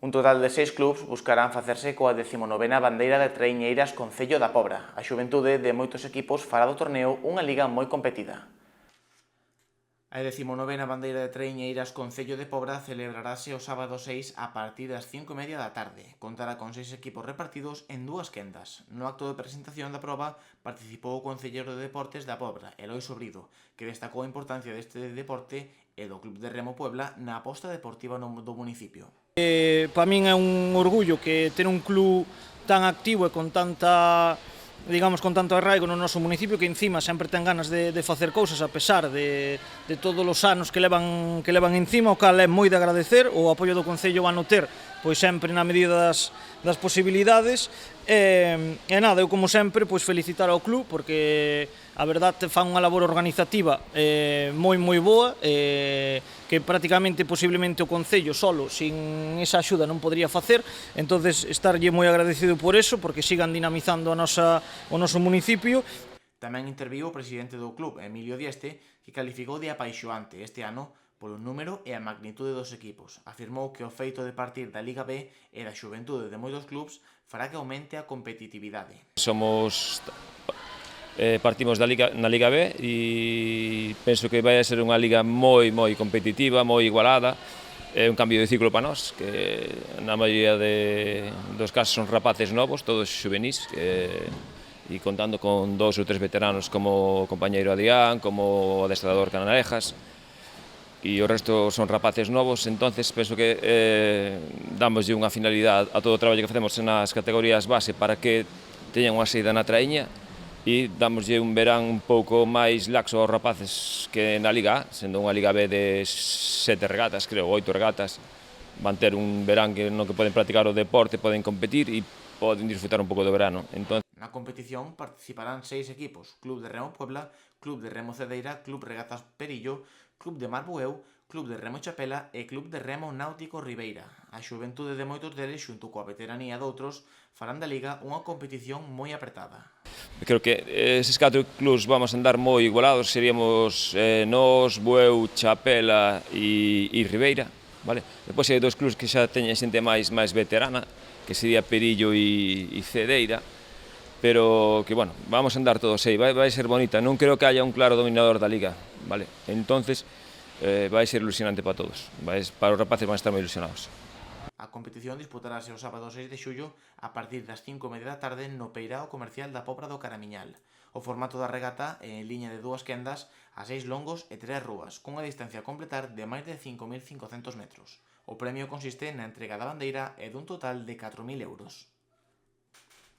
Un total de 6 clubs buscarán facerse coa 19ª bandeira de traiñeiras Concello da Pobra. A xuventude de moitos equipos fará do torneo unha liga moi competida. A 19ª bandeira de traiñeiras Concello de Pobra celebrarase o sábado 6 a partir das 5:30 da tarde. Contará con 6 equipos repartidos en 2 quendas. No acto de presentación da proba participou o concelleiro de Deportes da Pobra, Eloi Sobrido, que destacou a importancia deste deporte e do Club de Remo Puebla na aposta deportiva do municipio. Para min é un orgullo que ter un club tan activo e con tanta, digamos, con tanto arraigo no noso municipio, que encima sempre ten ganas de facer cousas a pesar de todos os anos que levan encima, o cal é moi de agradecer. O apoio do Concello van a ter pois sempre na medida das posibilidades e nada, eu como sempre pois felicitar ao club porque a verdade fan unha labor organizativa moi boa que prácticamente posiblemente o Concello solo sin esa axuda non podría facer. Entonces estarlle moi agradecido por eso, porque sigan dinamizando o noso municipio. Tamén interviu o presidente do club, Emilio Dieste, que calificou de apaixoante este ano polo número e a magnitude dos equipos. Afirmou que o feito de partir da Liga B e da xuventude de moitos clubs fará que aumente a competitividade. Partimos na Liga B e penso que vai a ser unha liga moi competitiva, moi igualada. É un cambio de ciclo para nós, que na maioría dos casos son rapaces novos, todos xuvenís, e contando con 2 ou 3 veteranos como o compañeiro Adrián, como o adestrador Canarejas, e o resto son rapaces novos. Entonces penso que damoslle unha finalidade a todo o traballo que facemos nas categorías base para que teñan unha saída na traíña e damoslle un verán un pouco máis laxo aos rapaces que na Liga A, sendo unha Liga B de 7 regatas, creo, 8 regatas, van ter un verán no que poden practicar o deporte, poden competir e poden disfrutar un pouco do verano. Na competición participarán 6 equipos: Club de Remo Puebla, Club de Remo Cedeira, Club Regatas Perillo, Club de Mar Bueu, Club de Remo Chapela e Club de Remo Náutico Ribeira. A xuventude de moitos deles, xunto coa veteranía doutros, farán da Liga unha competición moi apretada. Creo que eses 4 clubs vamos a andar moi igualados, seríamos nós, Bueu, Chapela e Ribeira, vale? Depois hai 2 clubs que xa teñen xente máis veterana, que sería Perillo e Cedeira, pero que, bueno, vamos a andar todos aí, vai ser bonita. Non creo que haya un claro dominador da Liga, vale? Entonces, vai ser ilusionante para todos, para os rapaces van a estar moi ilusionados. A competición disputarase o sábado 6 de xullo a partir das 5:30 da tarde no Peirao Comercial da Pobra do Caramiñal. O formato da regata é en liña de 2 quendas a 6 longos e 3 rúas, cunha distancia a completar de máis de 5.500 metros. O premio consiste na entrega da bandeira e dun total de 4.000 euros.